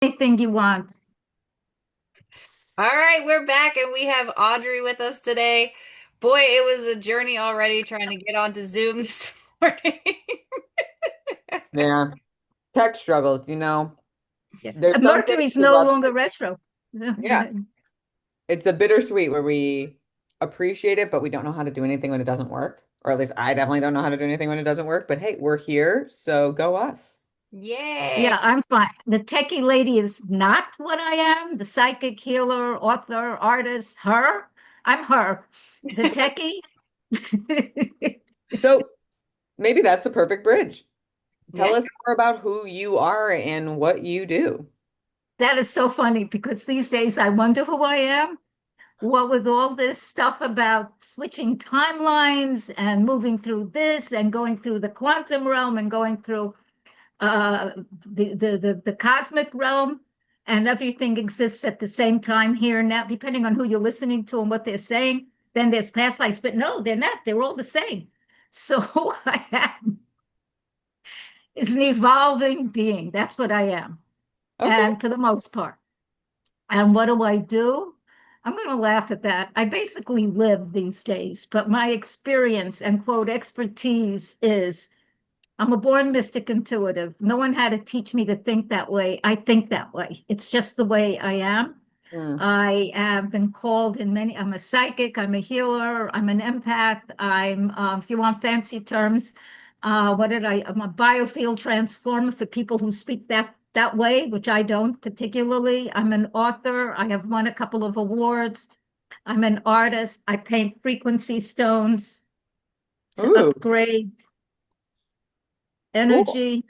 Anything you want. All right, we're back and we have Audrey with us today. Boy, it was a journey already trying to get onto Zoom this morning. Yeah, tech struggles, Yeah. There's some things Mercury's we no love. longer retro. Yeah, it's a bittersweet where we appreciate it, but we don't know how to do anything when it doesn't work. Or at least I definitely don't know how to do anything when it doesn't work. But hey, we're here, so go us. Yay. Yeah, I'm fine. The techie lady is not what I am. The psychic healer, author, artist, her. I'm her. The techie. So maybe that's the perfect bridge. Yeah. Tell us more about who you are and what you do. That is so funny because these days I wonder who I am. What with all this stuff about switching timelines and moving through this and going through the quantum realm and going through uh, the cosmic realm, and everything exists at the same time here now, depending on who you're listening to and what they're saying. Then there's past lives, but no, they're not. They're all the same. So who I am is an evolving being. That's what I am, Okay. and for the most part. And what do I do? I'm going to laugh at that. I basically live these days, but my experience and quote expertise is I'm a born mystic intuitive. No one had to teach me to think that way. I think that way. It's just the way I am. Mm. I have been called in many, I'm a psychic, I'm a healer, I'm an empath, if you want fancy terms, I'm a biofield transformer for people who speak that way, which I don't particularly. I'm an author. I have won a couple of awards. I'm an artist. I paint frequency stones to Ooh, upgrade cool. energy.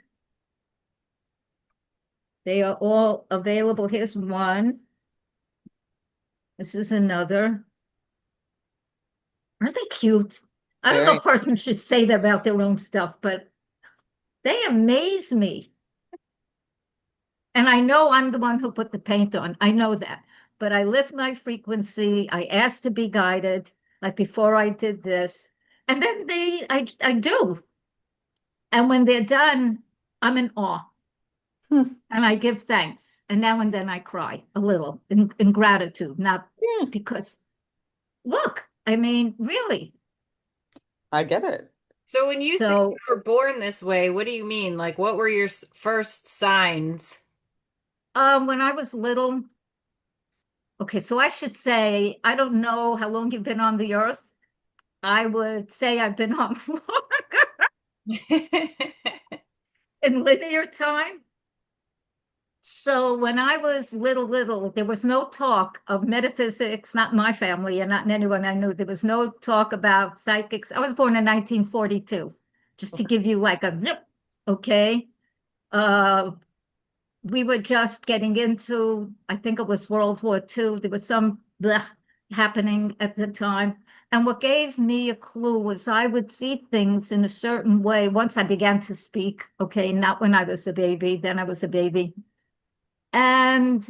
They are all available. Here's one. This is another. Aren't they cute? I don't know Very. if a person should say that about their own stuff, but they amaze me. And I know I'm the one who put the paint on. I know that. But I lift my frequency. I ask to be guided, like before I did this. And then I do. And when they're done, I'm in awe Hmm. and I give thanks. And now and then I cry a little in gratitude, not Yeah, because, look, I mean, really. I get it. So when you say So you were born this way, what do you mean? Like, what were your first signs? when I was little, okay, so I should say, I don't know how long you've been on the earth. I would say I've been on longer in linear time. So when I was little, there was no talk of metaphysics, not in my family and not in anyone I knew. There was no talk about psychics. I was born in 1942, just to Okay. give you like a zip, okay? Uh, we were just getting into, I think it was World War II. There was some blech happening at the time. And what gave me a clue was I would see things in a certain way once I began to speak. Okay, not when I was a baby, then I was a baby. And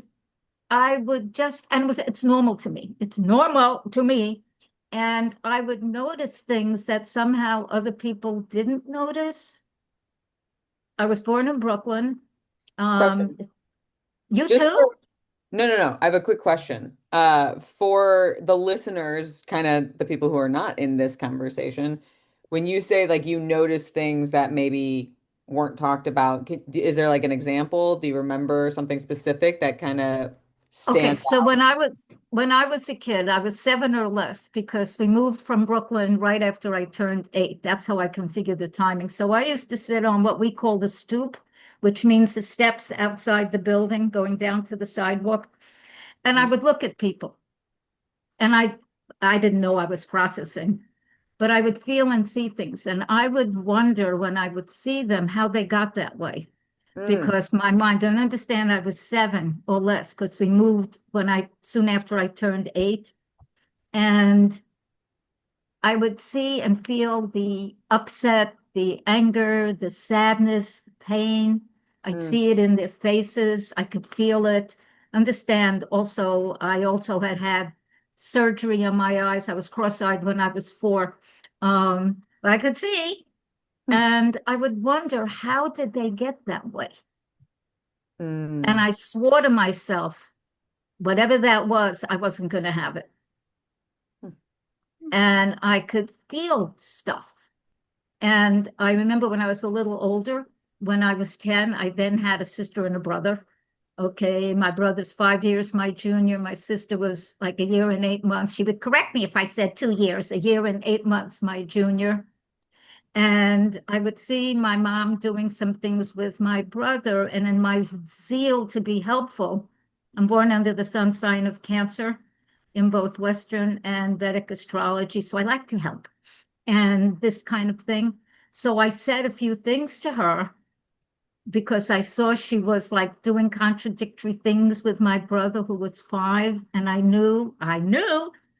I would just, and it's normal to me. It's normal to me. And I would notice things that somehow other people didn't notice. I was born in Brooklyn. Um, Question. you Just too? for, no, no, no. I have a quick question. For the listeners, kind of the people who are not in this conversation, when you say like you notice things that maybe weren't talked about, is there like an example? Do you remember something specific that kind of Okay, stands so out? when I was a kid, I was seven or less because we moved from Brooklyn right after I turned eight. That's how I configured the timing. So I used to sit on what we call the stoop, which means the steps outside the building going down to the sidewalk, and I would look at people, and I didn't know I was processing, but I would feel and see things, and I would wonder when I would see them how they got that way Mm, because my mind didn't understand I was seven or less because we moved when I soon after I turned eight. And I would see and feel the upset, the anger, the sadness, the pain. I'd mm, see it in their faces. I could feel it. Understand also, I also had surgery on my eyes. I was cross-eyed when I was four. But I could see. mm. And I would wonder, how did they get that way? And Mm. I swore to myself, whatever that was, I wasn't going to have it. And I could feel stuff. And I remember when I was a little older, when I was 10, I then had a sister and a brother. Okay, my brother's 5 years my junior. My sister was like a year and 8 months. She would correct me if I said 2 years, a year and 8 months my junior. And I would see my mom doing some things with my brother. And in my zeal to be helpful, I'm born under the sun sign of Cancer in both Western and Vedic astrology. So I like to help and this kind of thing. So I said a few things to her because I saw she was like doing contradictory things with my brother who was 5, and I knew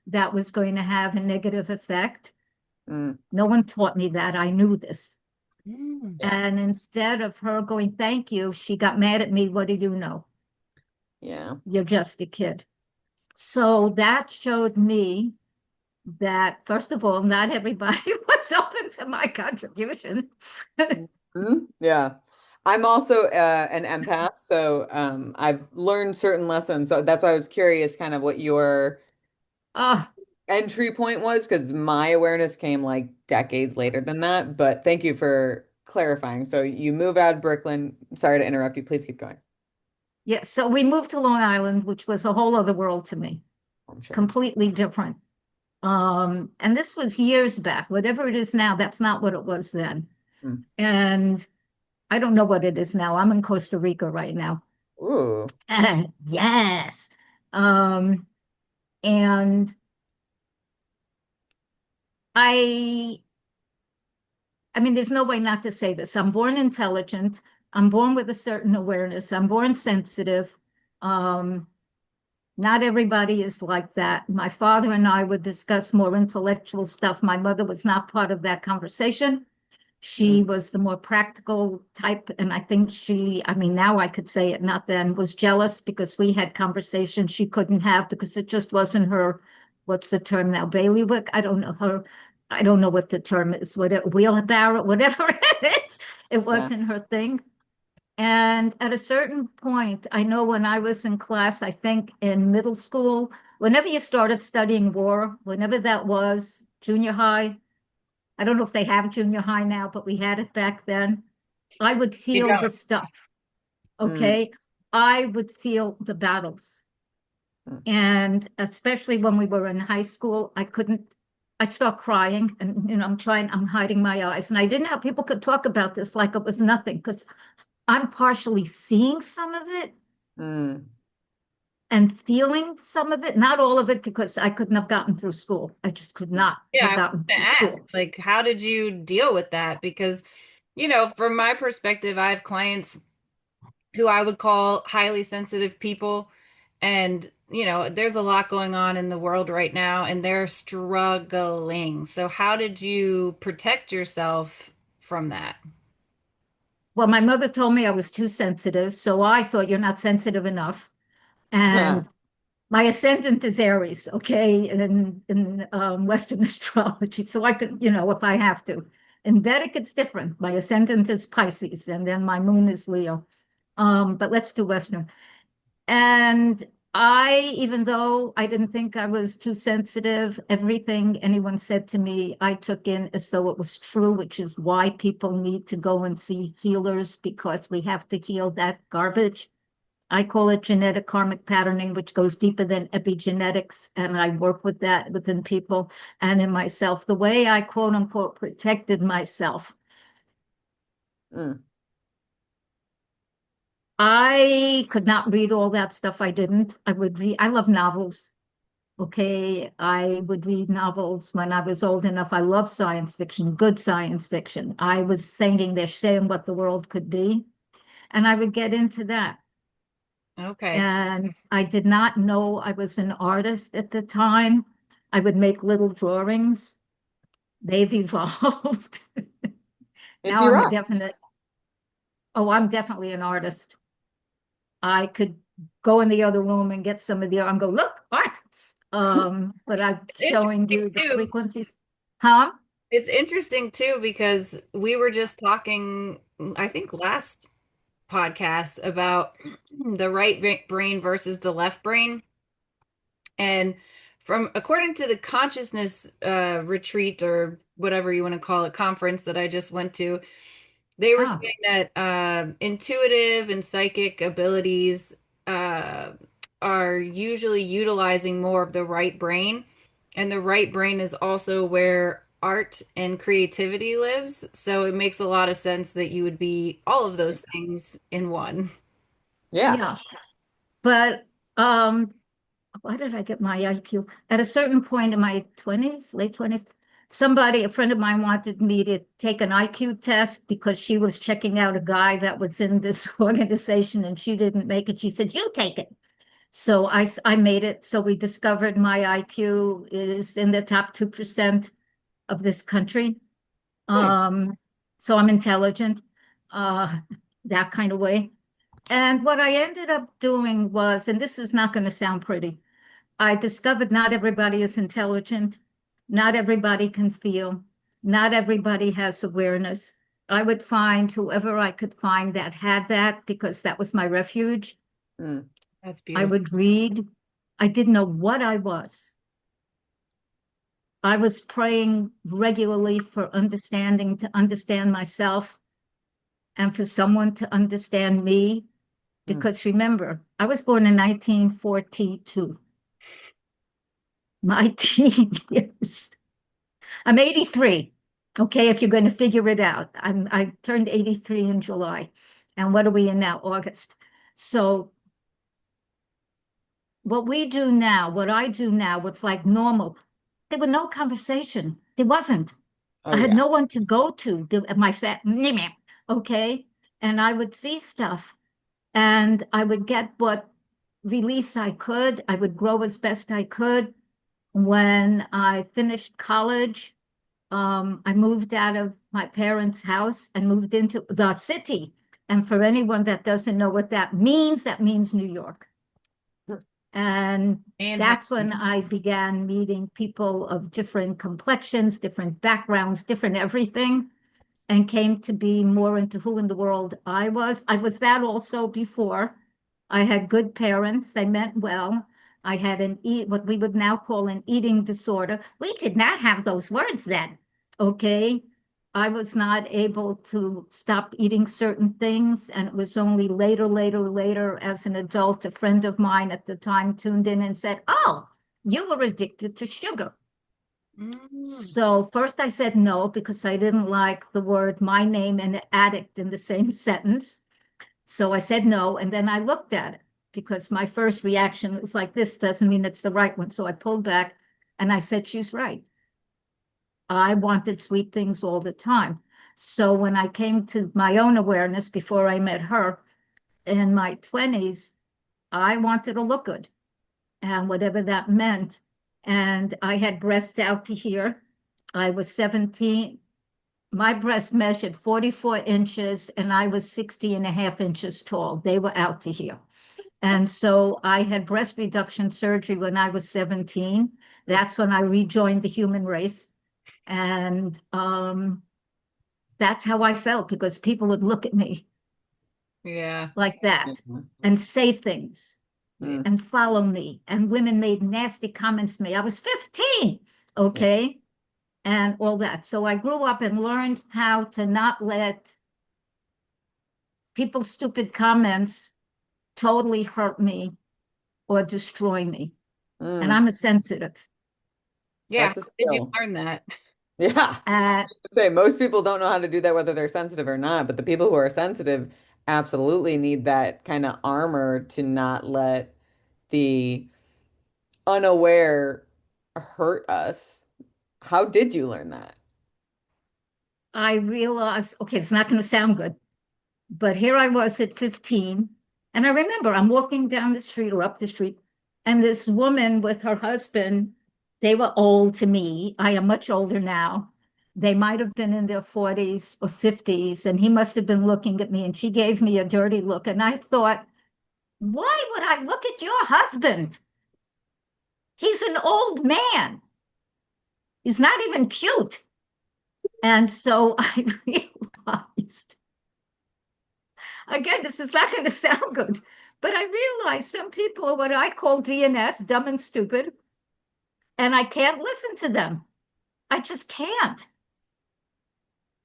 that was going to have a negative effect. Mm. No one taught me that. I knew this. Mm. Yeah. And instead of her going, thank you, she got mad at me. What do you know? Yeah. You're just a kid. So that showed me that, first of all, not everybody was open to my contribution. Mhm. Yeah. I'm also an empath, so I've learned certain lessons. So that's why I was curious kind of what your Oh, entry point was, because my awareness came like decades later than that. But thank you for clarifying. So you move out of Brooklyn. Sorry to interrupt you. Please keep going. yeah. So we moved to Long Island, which was a whole other world to me, I'm sure. completely different. And this was years back. Whatever it is now, that's not what it was then. Mm. And I don't know what it is now. I'm in Costa Rica right now. Ooh. Yes. Um, and I I mean, there's no way not to say this. I'm born intelligent. I'm born with a certain awareness. I'm born sensitive. Um, Not everybody is like that. My father and I would discuss more intellectual stuff. My mother was not part of that conversation. She Mm. was the more practical type. And I think I mean, now I could say it, not then, was jealous because we had conversations she couldn't have because it just wasn't her, what's the term now, bailiwick? I don't know her. I don't know what the term is, wheelbarrow, whatever it is. It Yeah. wasn't her thing. And at a certain point, I know when I was in class, I think in middle school, whenever you started studying war, whenever that was, junior high, I don't know if they have junior high now, but we had it back then. I would You feel the don't. stuff. Mm. Okay. I would feel the battles. Mm. And especially when we were in high school, I'd start crying and, I'm hiding my eyes. And I didn't know how people could talk about this like it was nothing because I'm partially seeing some of it Mm. and feeling some of it, not all of it, because I couldn't have gotten through school. I just could not Yeah, have I was gotten to through ask, school. like, how did you deal with that? Because, from my perspective, I have clients who I would call highly sensitive people. And, there's a lot going on in the world right now, and they're struggling. So, how did you protect yourself from that? Well, my mother told me I was too sensitive, so I thought you're not sensitive enough. And my ascendant is Aries, okay, in Western astrology. So I could, if I have to. In Vedic, it's different. My ascendant is Pisces, and then my moon is Leo. But let's do Western. And even though I didn't think I was too sensitive, everything anyone said to me, I took in as though it was true, which is why people need to go and see healers because we have to heal that garbage. I call it genetic karmic patterning, which goes deeper than epigenetics. And I work with that within people and in myself. The way I quote unquote protected myself, Mm. I could not read all that stuff. I didn't. I love novels. Okay, I would read novels when I was old enough. I love science fiction, good science fiction. I was thinking they're saying what the world could be, and I would get into that. Okay. And I did not know I was an artist at the time. I would make little drawings. They've evolved. If Now you're I'm a right. definite, oh, I'm definitely an artist. I could go in the other room and get some of the art and go, look, art. But I'm showing Interesting you the too. frequencies. Huh? It's interesting too because we were just talking, I think podcast about the right brain versus the left brain. And from according to the consciousness retreat or whatever you want to call it, conference that I just went to, they were Ah, saying that intuitive and psychic abilities uh, are usually utilizing more of the right brain. And the right brain is also where art and creativity lives. So it makes a lot of sense that you would be all of those things in one. Yeah. yeah. But why did I get my IQ? At a certain point in my 20s, late 20s, somebody, a friend of mine, wanted me to take an IQ test because she was checking out a guy that was in this organization and she didn't make it. She said, "You take it." So I made it. So we discovered my IQ is in the top 2% of this country. Nice. Um, so I'm intelligent, uh, that kind of way. And what I ended up doing was, and this is not going to sound pretty, I discovered not everybody is intelligent, not everybody can feel, not everybody has awareness. I would find whoever I could find that had that because that was my refuge. Mm. That's I beautiful. would read. I didn't know what I was. I was praying regularly for understanding to understand myself and for someone to understand me. Mm. Because remember, I was born in 1942, my teen years. I'm 83. Okay, if you're going to figure it out. I turned 83 in July. And what are we in now? August. So what we do now, what I do now, what's like normal, there was no conversation. There wasn't. Oh I had yeah. no one to go to. My family, okay? And I would see stuff and I would get what release I could. I would grow as best I could. When I finished college, I moved out of my parents' house and moved into the city. And for anyone that doesn't know what that means New York. And And that's when I began meeting people of different complexions, different backgrounds, different everything, and came to be more into who in the world I was. I was that also before. I had good parents. They meant well. I had what we would now call an eating disorder. We did not have those words then. Okay. I was not able to stop eating certain things. And it was only later, as an adult, a friend of mine at the time tuned in and said, "Oh, you were addicted to sugar." mm, So first I said no because I didn't like the word my name and addict in the same sentence. So I said no, and then I looked at it because my first reaction was like, this doesn't mean it's the right one. So I pulled back and I said, she's right. I wanted sweet things all the time. So when I came to my own awareness before I met her in my 20s, I wanted to look good and whatever that meant. And I had breasts out to here. I was 17. My breast measured 44 inches and I was 60 and a half inches tall. They were out to here. And so I had breast reduction surgery when I was 17. That's when I rejoined the human race. And that's how I felt because people would look at me yeah. like that Mhm. and say things Mm. and follow me. And women made nasty comments to me. I was 15, Yeah. okay? And all that. So I grew up and learned how to not let people's stupid comments totally hurt me or destroy me. And Mm. I'm a sensitive. Yeah. That's a How did you skill. learn that? Yeah. Uh, Say most people don't know how to do that, whether they're sensitive or not, but the people who are sensitive absolutely need that kind of armor to not let the unaware hurt us. How did you learn that? I realized, okay, it's not going to sound good, but here I was at 15. And I remember I'm walking down the street or up the street, and this woman with her husband, they were old to me. I am much older now. They might have been in their 40s or 50s, and he must have been looking at me, and she gave me a dirty look. And I thought, why would I look at your husband? He's an old man. He's not even cute. And so I realized again, this is not going to sound good, but I realize some people are what I call DNS, dumb and stupid, and I can't listen to them. I just can't.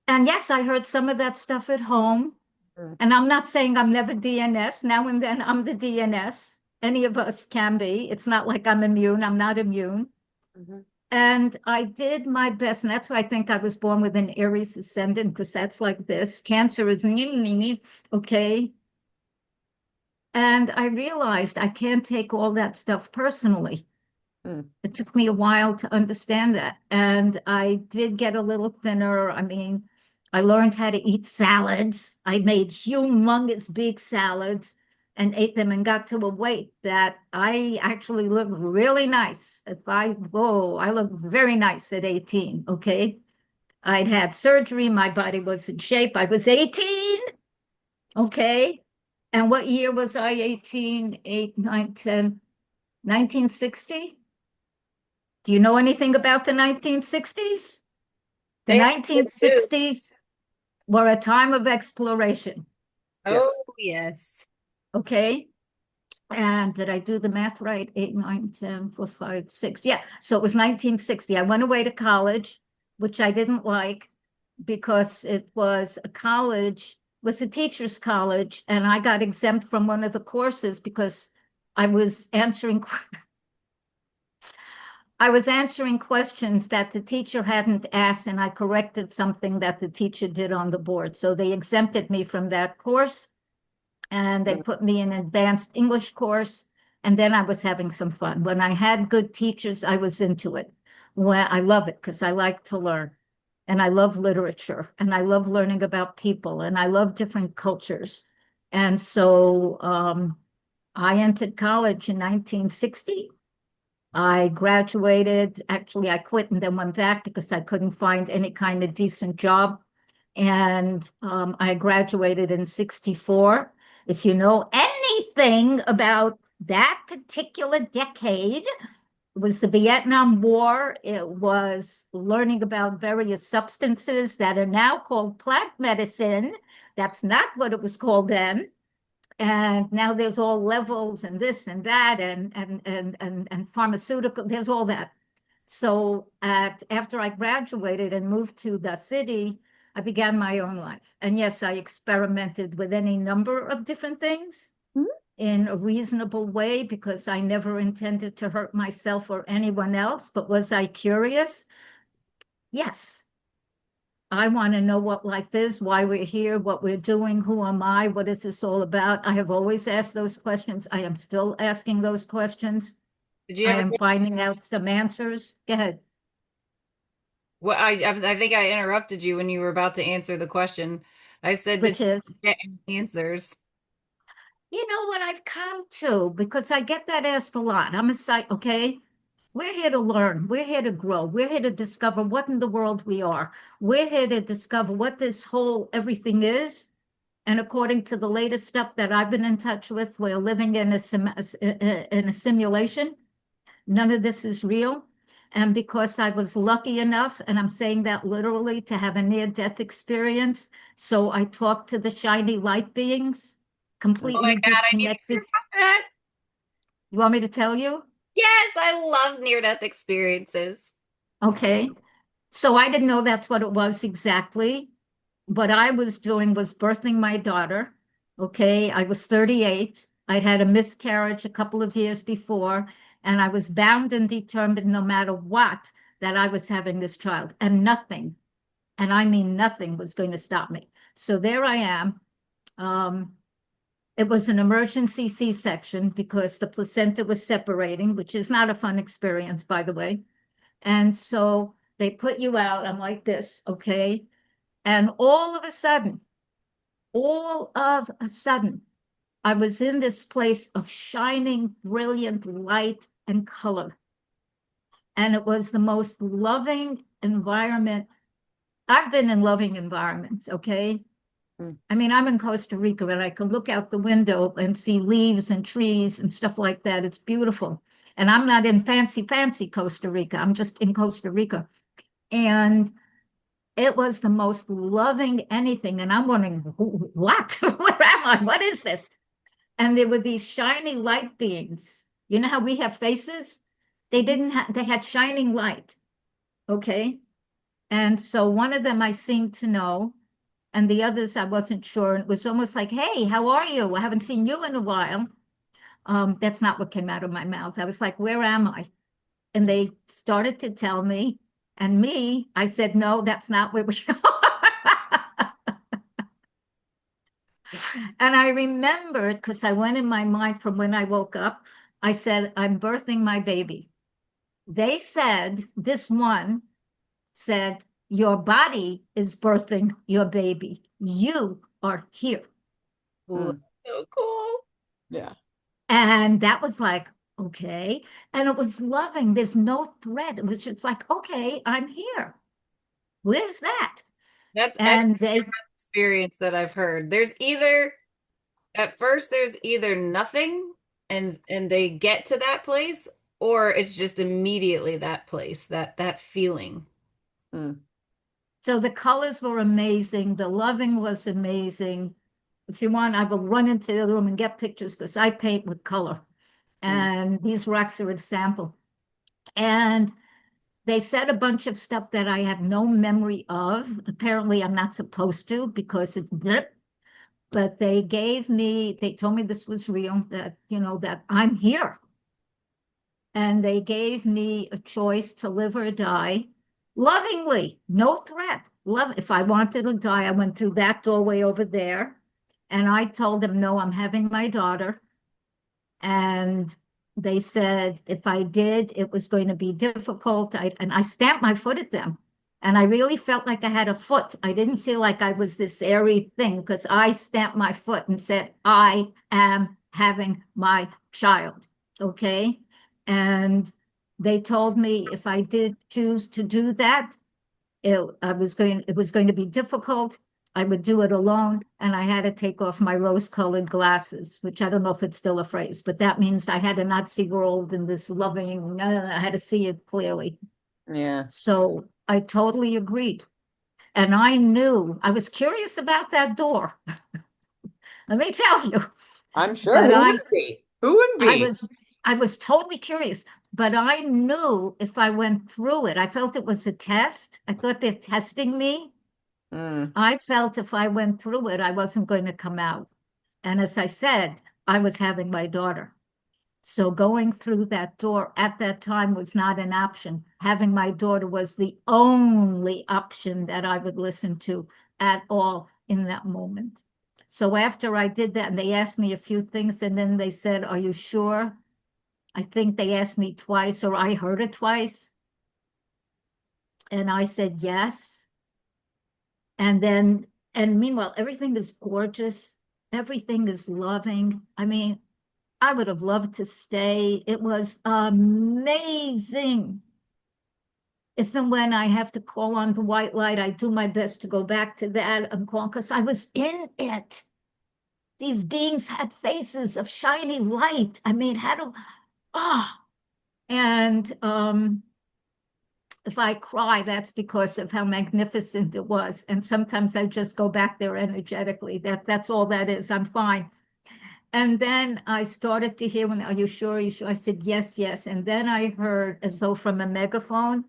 And yes, I heard some of that stuff at home. Mm. And I'm not saying I'm never DNS. Now and then I'm the DNS. Any of us can be. It's not like I'm immune. I'm not immune. Mhm. And I did my best. And that's why I think I was born with an Aries ascendant, because that's like this. Cancer is okay. And I realized I can't take all that stuff personally. Mm. It took me a while to understand that. And I did get a little thinner. I mean, I learned how to eat salads. I made humongous big salads and ate them and got to a weight that I actually looked really nice. I looked very nice at 18. Okay. I'd had surgery. My body was in shape. I was 18. Okay. And what year was I 18, 8, 9, 10, 1960? Do you know anything about the 1960s? The They have good too. 1960s were a time of exploration, Oh, Yes. yes. okay? And did I do the math right? 8, 9, 10, 4, 5, 6. Yeah, so it was 1960. I went away to college, which I didn't like because it was a college, was a teacher's college, and I got exempt from one of the courses because I was answering I was answering questions that the teacher hadn't asked, and I corrected something that the teacher did on the board. So they exempted me from that course, and they Mm. put me in an advanced English course. And then I was having some fun. When I had good teachers, I was into it. Well, I love it because I like to learn. And I love literature, and I love learning about people, and I love different cultures. And so I entered college in 1960. I graduated. Actually, I quit and then went back because I couldn't find any kind of decent job. And I graduated in 64. If you know anything about that particular decade, it was the Vietnam War. It was learning about various substances that are now called plant medicine. That's not what it was called then. And now there's all levels and this and that and pharmaceutical, there's all that. So after I graduated and moved to the city, I began my own life. And yes, I experimented with any number of different things Mhm. in a reasonable way because I never intended to hurt myself or anyone else. But was I curious? Yes. I want to know what life is, why we're here, what we're doing, who am I, what is this all about? I have always asked those questions. I am still asking those questions. Did you I ever am finding out some answers. Go ahead. Well, I think I interrupted you when you were about to answer the question. I said, did Which is, you get any answers? you know what I've come to, because I get that asked a lot. I'm a psych, okay? We're here to learn. We're here to grow. We're here to discover what in the world we are. We're here to discover what this whole everything is. And according to the latest stuff that I've been in touch with, we're living in a simulation. None of this is real. And because I was lucky enough, and I'm saying that literally, to have a near-death experience, so I talked to the shiny light beings, Oh my completely God, I need to hear disconnected. about that. You want me to tell you? Yes, I love near-death experiences. Okay. So I didn't know that's what it was exactly. What I was doing was birthing my daughter. Okay. I was 38. I'd had a miscarriage a couple of years before, and I was bound and determined, no matter what, that I was having this child, and nothing, and I mean nothing, was going to stop me. So there I am. Um, it was an emergency C-section because the placenta was separating, which is not a fun experience, by the way. And so they put you out. I'm like this, okay? And all of a sudden, I was in this place of shining, brilliant light and color. And it was the most loving environment. I've been in loving environments, okay? Mm. I mean, I'm in Costa Rica and I can look out the window and see leaves and trees and stuff like that. It's beautiful. And I'm not in fancy Costa Rica. I'm just in Costa Rica. And It was the most loving anything. And I'm wondering, what? Where am I? What is this? And there were these shiny light beings. You know how we have faces? They didn't have, they had shining light. Okay. And so one of them I seemed to know, and the others I wasn't sure. It was almost like, hey, how are you? I haven't seen you in a while. That's not what came out of my mouth. I was like, where am I? And they started to tell me, and me, I said, no, that's not where we are. And I remembered, because I went in my mind from when I woke up, I said, I'm birthing my baby. They said, this one said, your body is birthing your baby. You are here. Ooh, Mm. so cool. Yeah. And that was like, okay. And it was loving. There's no threat. It was just like, okay, I'm here. Where's that? That's every And they, experience that I've heard. There's either at first there's either nothing and they get to that place, or it's just immediately that place, that feeling. Mm. so the colors were amazing. The loving was amazing. If you want, I will run into the other room and get pictures because I paint with color. Mm. And these rocks are a sample. And they said a bunch of stuff that I have no memory of. Apparently, I'm not supposed to because it's blip. But they told me this was real, that, that I'm here. And they gave me a choice to live or die lovingly, no threat. Love, if I wanted to die, I went through that doorway over there. And I told them, no, I'm having my daughter. And they said if I did, it was going to be difficult. And I stamped my foot at them. And I really felt like I had a foot. I didn't feel like I was this airy thing because I stamped my foot and said, I am having my child. Okay. And they told me if I did choose to do that, it was going to be difficult. I would do it alone, and I had to take off my rose-colored glasses, which I don't know if it's still a phrase, but that means I had to not see world in this loving. I had to see it clearly. Yeah. So I totally agreed, and I knew I was curious about that door. Let me tell you, I'm sure. but Who wouldn't be? Who wouldn't I be? was I was totally curious, but I knew if I went through it, I felt it was a test. I thought they're testing me. Mm. I felt if I went through it, I wasn't going to come out. And as I said, I was having my daughter. So going through that door at that time was not an option. Having my daughter was the only option that I would listen to at all in that moment. So after I did that, and they asked me a few things, and then they said, are you sure? I think they asked me twice, or I heard it twice. And I said yes. And then, and meanwhile, everything is gorgeous. Everything is loving. I mean, I would have loved to stay. It was amazing. If and when I have to call on the white light, I do my best to go back to that and call because I was in it. These beings had faces of shiny light. I mean, how to, ah, and if I cry, that's because of how magnificent it was. And sometimes I just go back there energetically. That's all that is. I'm fine. And then I started to hear when, are you sure? Are you sure? I said, yes, yes. And then I heard as though from a megaphone,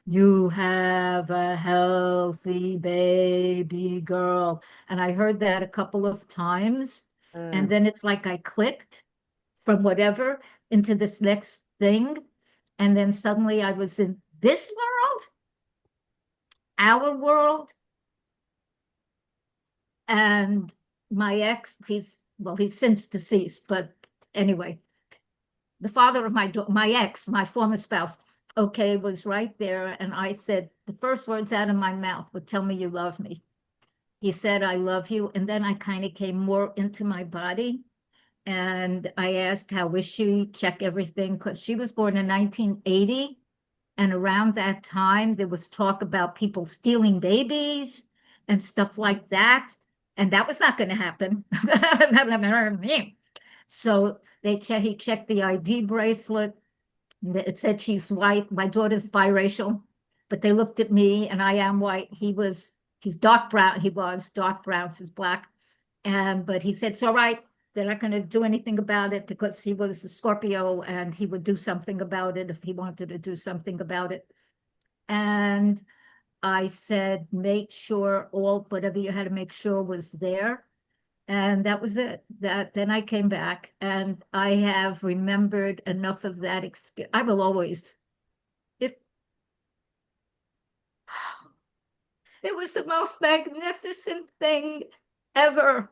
you have a healthy baby girl. And I heard that a couple of times. And Mm. then it's like I clicked from whatever into this next thing. And then suddenly I was in this world, our world, and my ex, he's since deceased, but anyway, the father of my ex, my former spouse, okay, was right there. And I said, the first words out of my mouth would tell me you love me. He said, I love you. And then I kind of came more into my body. And I asked, how was she? Check everything. Because she was born in 1980. And around that time, there was talk about people stealing babies and stuff like that. And that was not going to happen. So he checked the ID bracelet. It said she's white. My daughter's biracial. but they looked at me and I am white. He's dark brown. He was dark brown, so he's black. But he said, it's all right. They're not going to do anything about it because he was a Scorpio and he would do something about it if he wanted to do something about it. And I said, make sure whatever you had to make sure was there. And that was it. Then I came back and I have remembered enough of that experience. I will always, if it was the most magnificent thing ever.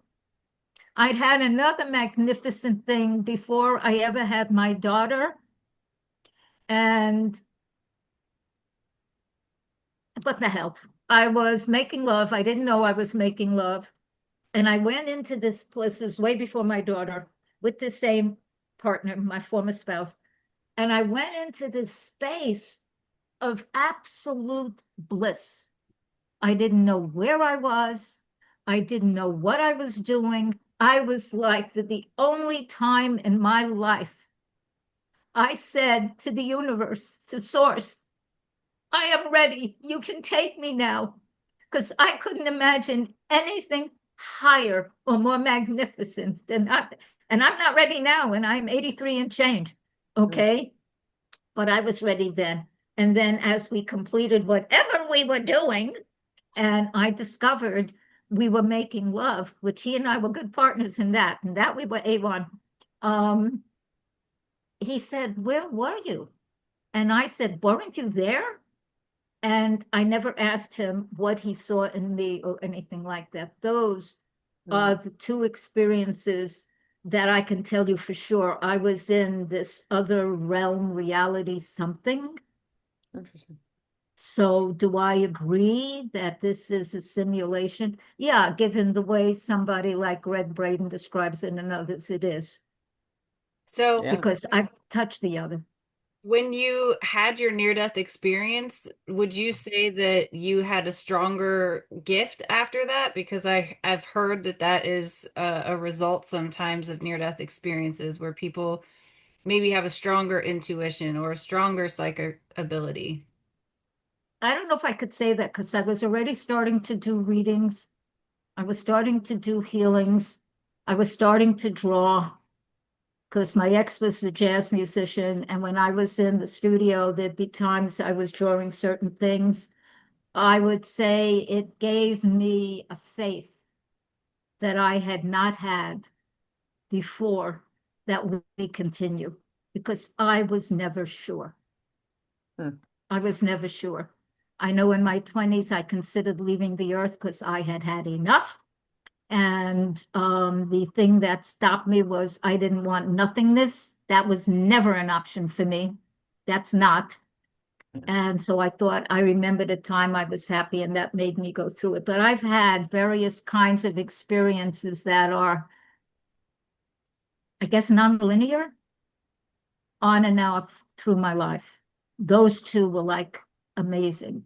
I'd had another magnificent thing before I ever had my daughter. And what the hell? I was making love. I didn't know I was making love. And I went into this place, this way before my daughter, with the same partner, my former spouse. And I went into this space of absolute bliss. I didn't know where I was. I didn't know what I was doing. I was like the only time in my life I said to the universe, to source, I am ready. You can take me now. Because I couldn't imagine anything higher or more magnificent than that. And I'm not ready now, and I'm 83 and change. Okay. But I was ready then. And then as we completed whatever we were doing, and I discovered we were making love, which he and I were good partners in that, and that we were A1. He said, where were you? And I said, weren't you there? And I never asked him what he saw in me or anything like that. Those are the two experiences that I can tell you for sure. I was in this other realm, reality, something. Interesting. So do I agree that this is a simulation? Yeah, given the way somebody like Greg Braden describes it and others, it is. So Yeah. Because I've touched the other. when you had your near-death experience, would you say that you had a stronger gift after that? Because I've heard that that is a result sometimes of near-death experiences where people maybe have a stronger intuition or a stronger psychic ability. I don't know if I could say that because I was already starting to do readings. I was starting to do healings. I was starting to draw because my ex was a jazz musician. And when I was in the studio, there'd be times I was drawing certain things. I would say it gave me a faith that I had not had before that we continue because I was never sure. Hmm. I was never sure. I know in my 20s, I considered leaving the earth because I had had enough. And the thing that stopped me was I didn't want nothingness. That was never an option for me. That's not. And so I thought, I remembered a time I was happy and that made me go through it. But I've had various kinds of experiences that are, I guess, nonlinear on and off through my life. Those two were like amazing.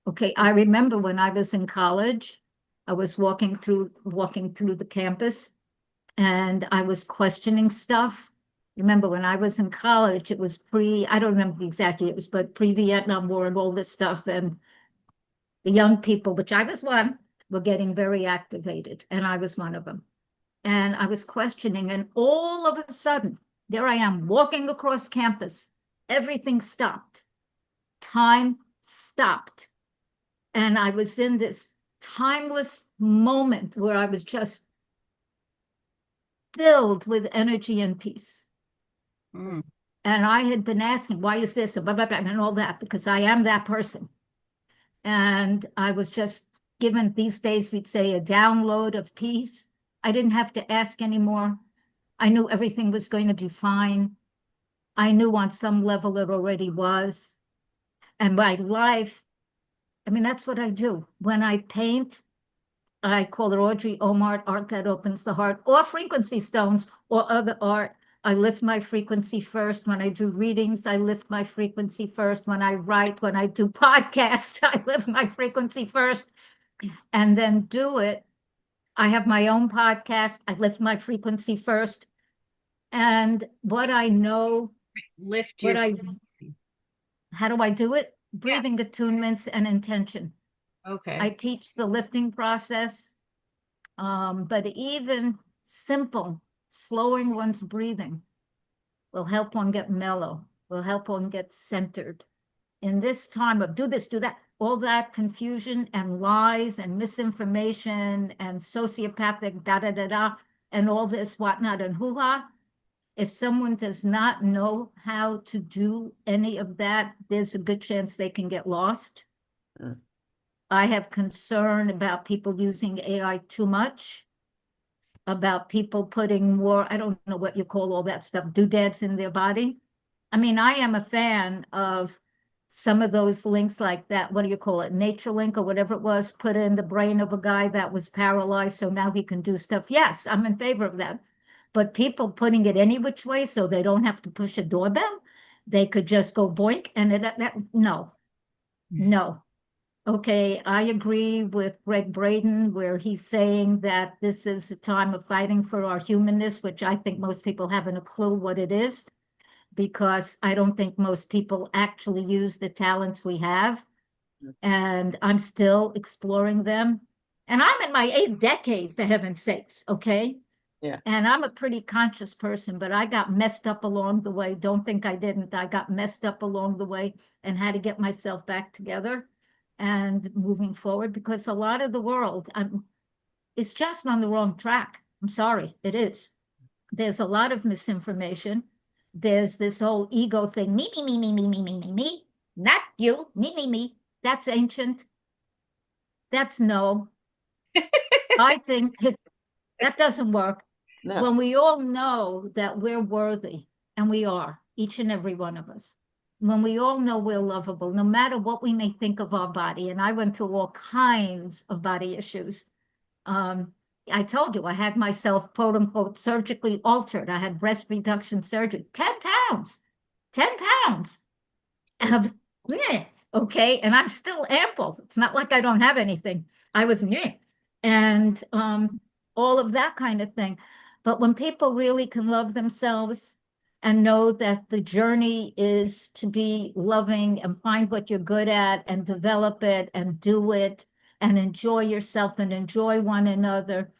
Okay, I remember when I was in college, I was walking through the campus and I was questioning stuff. Remember when I was in college, it was I don't remember the exact year it was, but pre-Vietnam War and all this stuff. And the young people, which I was one, were getting very activated. And I was one of them. And I was questioning, and all of a sudden, there I am walking across campus. Everything stopped. Time stopped. And I was in this timeless moment where I was just filled with energy and peace. Mm. And I had been asking, why is this? And blah, blah, blah, and all that, because I am that person. And I was just given, these days, we'd say a download of peace. I didn't have to ask anymore. I knew everything was going to be fine. I knew on some level it already was. And my life, I mean, that's what I do. When I paint, I call it Audrye Arbe, art that opens the heart, or frequency stones, or other art. I lift my frequency first. When I do readings, I lift my frequency first. When I write, when I do podcasts, I lift my frequency first and then do it. I have my own podcast. I lift my frequency first. And what I know, Lift what your I, how do I do it? breathing attunements and intention. I Okay. teach the lifting process, but even simple slowing one's breathing will help one get mellow, will help one get centered. In this time of do this, do that, all that confusion and lies and misinformation and sociopathic da da da da and all this whatnot and hoo-ha, if someone does not know how to do any of that, there's a good chance they can get lost. Mm. I have concern about people using AI too much, about people putting more, I don't know what you call all that stuff, doodads in their body. I mean, I am a fan of some of those links like that. What do you call it? Nature Link or whatever it was, put in the brain of a guy that was paralyzed, so now he can do stuff. Yes, I'm in favor of that. But people putting it any which way so they don't have to push a doorbell, they could just go boink and no, no. Okay, I agree with Greg Braden where he's saying that this is a time of fighting for our humanness, which I think most people haven't a clue what it is, because I don't think most people actually use the talents we have. And I'm still exploring them. And I'm in my eighth decade, for heaven's sakes, okay? Yeah. And I'm a pretty conscious person, but I got messed up along the way. Don't think I didn't. I got messed up along the way and had to get myself back together and moving forward because a lot of the world is just on the wrong track. I'm sorry, it is. There's a lot of misinformation. There's this whole ego thing, me, not you, me. That's ancient. That's no. I think that doesn't work. No. When we all know that we're worthy, and we are, each and every one of us, when we all know we're lovable, no matter what we may think of our body, and I went through all kinds of body issues. I told you I had myself, quote unquote, surgically altered. I had breast reduction surgery, 10 pounds, 10 pounds. Yeah, okay. And I'm still ample. It's not like I don't have anything. I was yeah. And all of that kind of thing. But when people really can love themselves and know that the journey is to be loving and find what you're good at and develop it and do it and enjoy yourself and enjoy one another,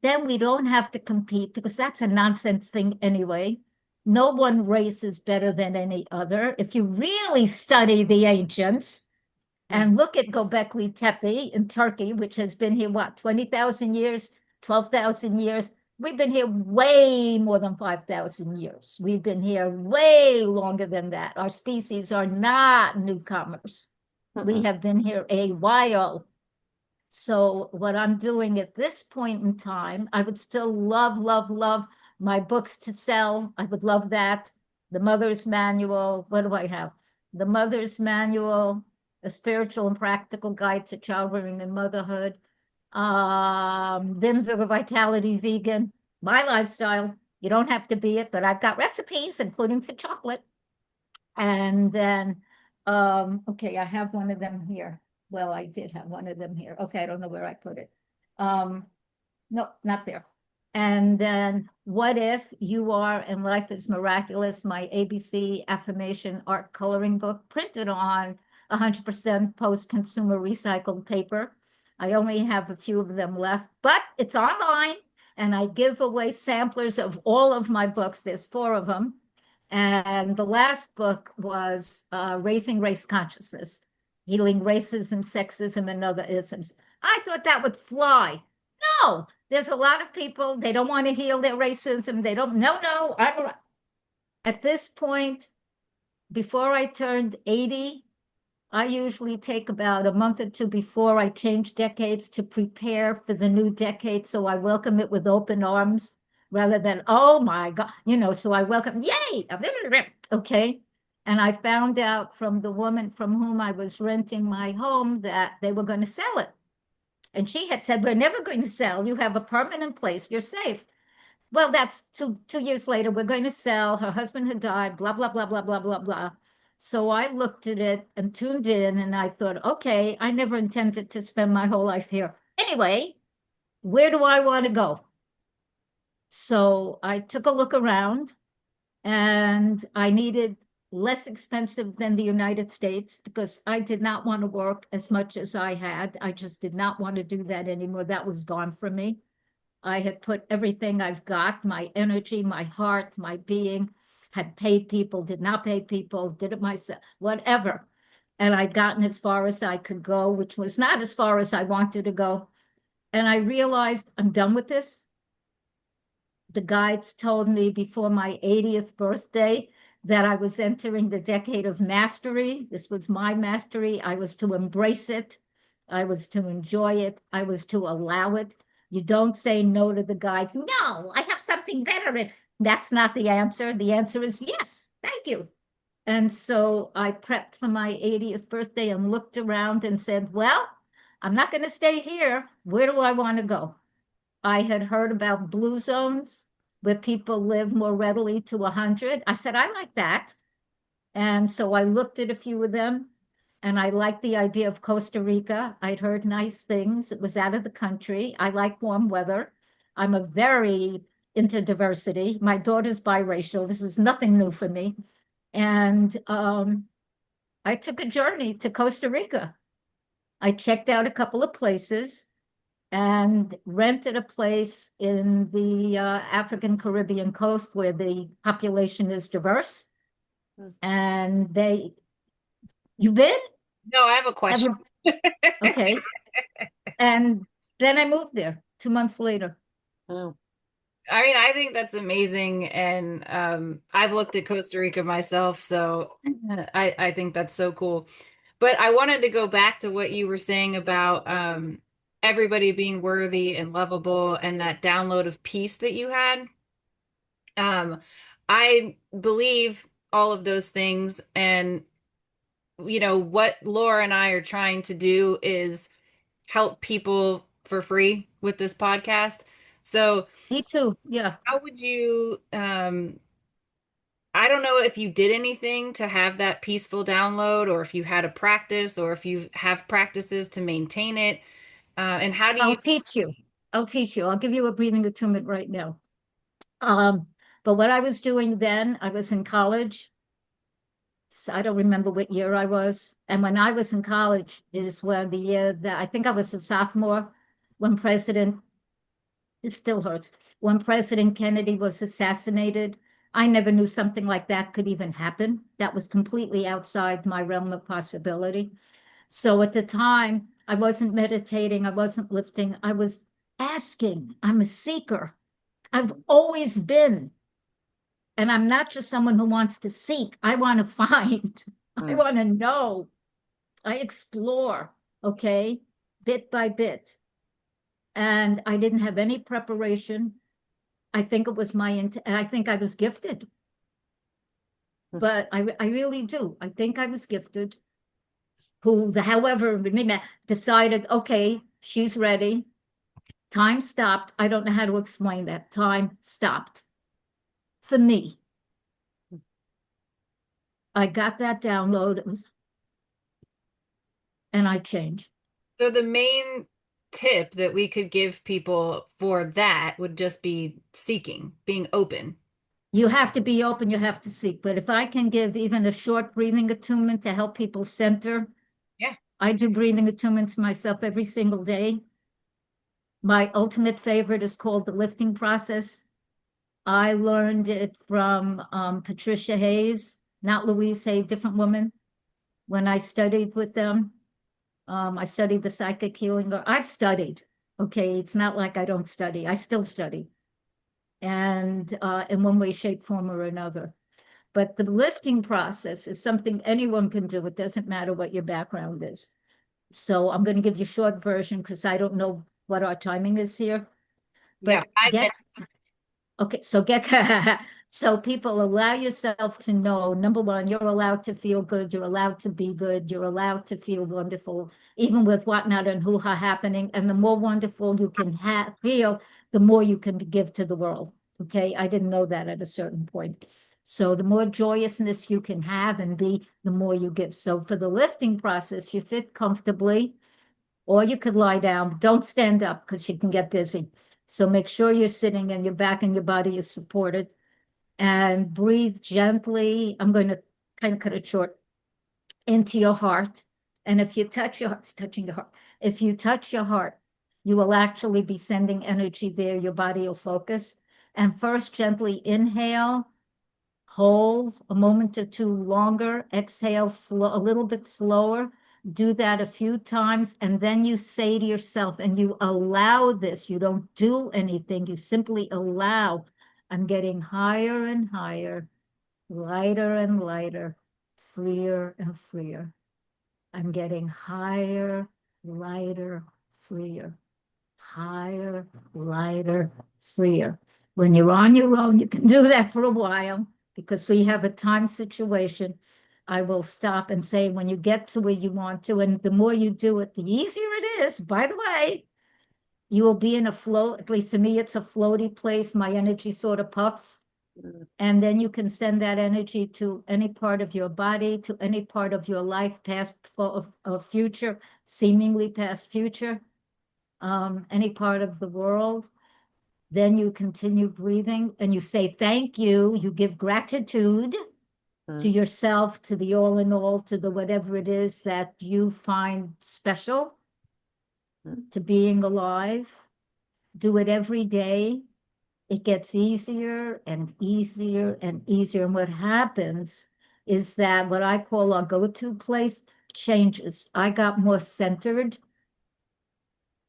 then we don't have to compete because that's a nonsense thing anyway. No one race is better than any other. If you really study the ancients and look at Göbekli Tepe in Turkey, which has been here, what, 20,000 years, 12,000 years? We've been here way more than 5,000 years. We've been here way longer than that. Our species are not newcomers. We Mm-mm. have been here a while. So what I'm doing at this point in time, I would still love my books to sell. I would love that. The Mother's Manual. What do I have? The Mother's Manual, A Spiritual and Practical Guide to Child Rearing and Motherhood. Vim Vitality Vegan. My lifestyle. You don't have to be it, but I've got recipes, including for chocolate. And then, okay, I have one of them here. Well, I did have one of them here. Okay, I don't know where I put it. Um, no, not there. And then, what if you are and life is miraculous? My ABC affirmation art coloring book printed on 100% post-consumer recycled paper. I only have a few of them left, but it's online and I give away samplers of all of my books. There's four of them. And the last book was Raising Race Consciousness, Healing Racism, Sexism, and Other Isms. I thought that would fly. No, there's a lot of people, they don't want to heal their racism. They don't, no, at this point, before I turned 80, I usually take about a month or two before I change decades to prepare for the new decade. So I welcome it with open arms rather than, oh my God, so I welcome, yay, okay. And I found out from the woman from whom I was renting my home that they were going to sell it. And she had said, we're never going to sell. You have a permanent place. You're safe. Well, that's two years later. We're going to sell. Her husband had died, blah, blah, blah, blah, blah, blah, blah. So I looked at it and tuned in and I thought, okay, I never intended to spend my whole life here. Anyway, where do I want to go? So I took a look around and I needed less expensive than the United States because I did not want to work as much as I had. I just did not want to do that anymore. That was gone from me. I had put everything I've got, my energy, my heart, my being, had paid people, did not pay people, did it myself, whatever. And I'd gotten as far as I could go, which was not as far as I wanted to go. And I realized I'm done with this. The guides told me before my 80th birthday that I was entering the decade of mastery. This was my mastery. I was to embrace it. I was to enjoy it. I was to allow it. You don't say no to the guides. No, I have something better. That's not the answer. The answer is yes, thank you. And so I prepped for my 80th birthday and looked around and said, well, I'm not going to stay here. Where do I want to go? I had heard about blue zones where people live more readily to 100. I said, I like that. And so I looked at a few of them and I liked the idea of Costa Rica. I'd heard nice things. It was out of the country. I like warm weather. I'm a very into diversity. My daughter's biracial. This is nothing new for me. And I took a journey to Costa Rica. I checked out a couple of places and rented a place in the African Caribbean coast where the population is diverse. And you've been? No, I have a question. Okay. And then I moved there 2 months later. Oh. I mean, I think that's amazing. And I've looked at Costa Rica myself, so I think that's so cool. But I wanted to go back to what you were saying about everybody being worthy and lovable and that download of peace that you had. I believe all of those things. And, what Laura and I are trying to do is help people for free with this podcast. So, Me too. Yeah. how would you, I don't know if you did anything to have that peaceful download, or if you had a practice, or if you have practices to maintain it. And how do you? I'll teach you. I'll teach you. I'll give you a breathing attunement right now. But what I was doing then, I was in college. So I don't remember what year I was. And when I was in college is when the year that I think I was a sophomore when it still hurts, when President Kennedy was assassinated. I never knew something like that could even happen. That was completely outside my realm of possibility. So at the time, I wasn't meditating, I wasn't lifting, I was asking. I'm a seeker. I've always been. And I'm not just someone who wants to seek, I want to find, I want to know, I explore, okay, bit by bit. And I didn't have any preparation. I think it was I think I was gifted. But I really do. I think I was gifted. However, decided, okay, she's ready. Time stopped. I don't know how to explain that. Time stopped. For me, I got that download. And I changed. So the main tip that we could give people for that would just be seeking, being open. You have to be open, you have to seek. But if I can give even a short breathing attunement to help people center, Yeah. I do breathing attunements myself every single day. My ultimate favorite is called the lifting process. I learned it from Patricia Hayes, not Louise Hay, different woman. When I studied with them, I studied the psychic healing. I've studied. Okay, it's not like I don't study. I still study, and in one way, shape, form, or another. But the lifting process is something anyone can do. It doesn't matter what your background is. So I'm going to give you a short version because I don't know what our timing is here. Yeah, But okay, so so people, allow yourself to know, number one, you're allowed to feel good, you're allowed to be good, you're allowed to feel wonderful, even with whatnot and hoo-ha happening. And the more wonderful you can feel, the more you can give to the world. Okay, I didn't know that at a certain point. So the more joyousness you can have and be, the more you give. So for the lifting process, you sit comfortably, or you could lie down. Don't stand up because you can get dizzy. So make sure you're sitting and your back and your body is supported, and breathe gently. I'm going to kind of cut it short, into your heart. And if you touch your heart, it's touching your heart. If you touch your heart, you will actually be sending energy there. Your body will focus. And first, gently inhale, hold a moment or two longer, exhale slow, a little bit slower. Do that a few times. And then you say to yourself, and you allow this, you don't do anything, you simply allow, I'm getting higher and higher, lighter and lighter, freer and freer. I'm getting higher, lighter, freer. Higher, lighter, freer. When you're on your own, you can do that for a while because we have a time situation. I will stop and say when you get to where you want to, and the more you do it, the easier it is. By the way, you will be in a float, at least to me, it's a floaty place. My energy sort of puffs. And then you can send that energy to any part of your body, to any part of your life, past, future, seemingly past, future, any part of the world. Then you continue breathing and you say thank you. You give gratitude to yourself, to the all in all, to the whatever it is that you find special, to being alive. Do it every day. It gets easier and easier and easier. And what happens is that what I call our go-to place changes. I got more centered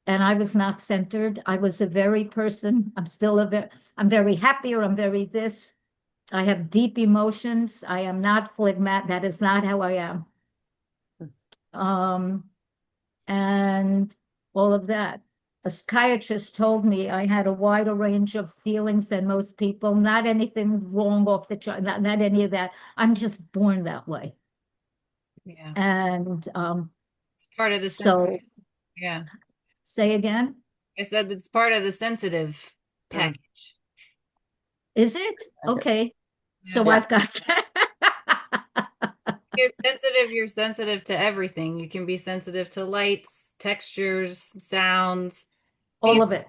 and I was not centered. I was a very person. I'm very happy or I'm very this. I have deep emotions. I am not phlegmatic. That is not how I am. Um, and all of that. A psychiatrist told me I had a wider range of feelings than most people, not anything wrong off the chart, not any of that. I'm just born that way. Yeah. And It's part of the so yeah. say again. I said it's part of the sensitive package. Is it? Okay. So Yeah. I've got that. You're sensitive to everything. You can be sensitive to lights, textures, sounds, All feel, of it.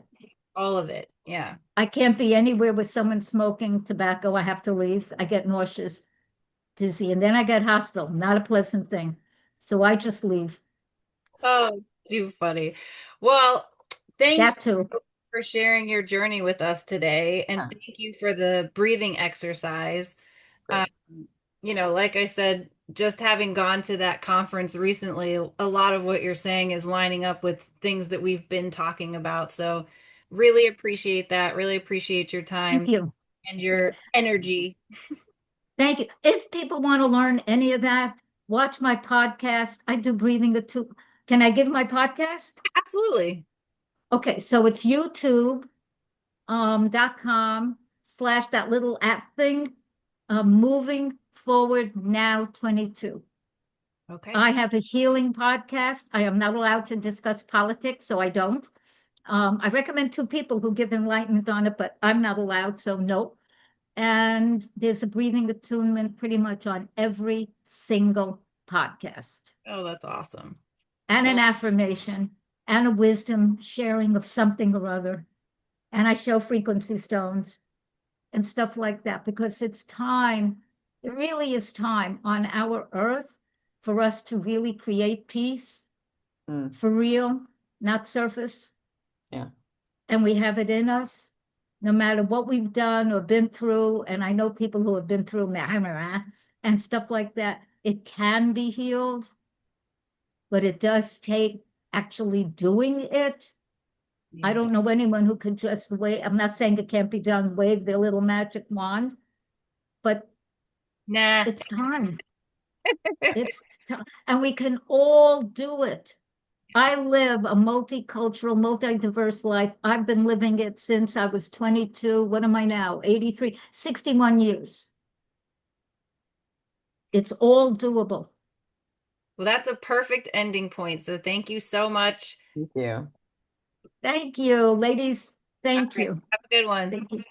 all of it. Yeah. I can't be anywhere with someone smoking tobacco. I have to leave. I get nauseous, dizzy, and then I get hostile. Not a pleasant thing. So I just leave. Oh, too funny. Well, thank That too. you for sharing your journey with us today. And thank you for the breathing exercise. Um, Great. like I said, just having gone to that conference recently, a lot of what you're saying is lining up with things that we've been talking about. So really appreciate that. Really appreciate your time Thank you. and your energy. Thank you. If people want to learn any of that, watch my podcast. I do breathing the two. Can I give my podcast? Absolutely. Okay, so it's YouTube .com / that little app thing, moving forward now 22. Okay. I have a healing podcast. I am not allowed to discuss politics, so I don't. I recommend two people who give enlightenment on it, but I'm not allowed, so no. And there's a breathing attunement pretty much on every single podcast, Oh, that's awesome. and an Well, affirmation and a wisdom sharing of something or other. And I show frequency stones and stuff like that because it's time. It really is time on our earth for us to really create peace for real, not surface. Yeah. And we have it in us, no matter what we've done or been through. And I know people who have been through and stuff like that. It can be healed, but it does take actually doing it. I yeah. don't know anyone who could just wave. I'm not saying it can't be done, wave their little magic wand, but Nah. it's time. It's time. And we can all do it. I live a multicultural, multi-diverse life. I've been living it since I was 22. What am I now? 83, 61 years. It's all doable. Well, that's a perfect ending point. So thank you so much. Thank you. Thank you, ladies. All Thank right. you. Have a good one. Thank you.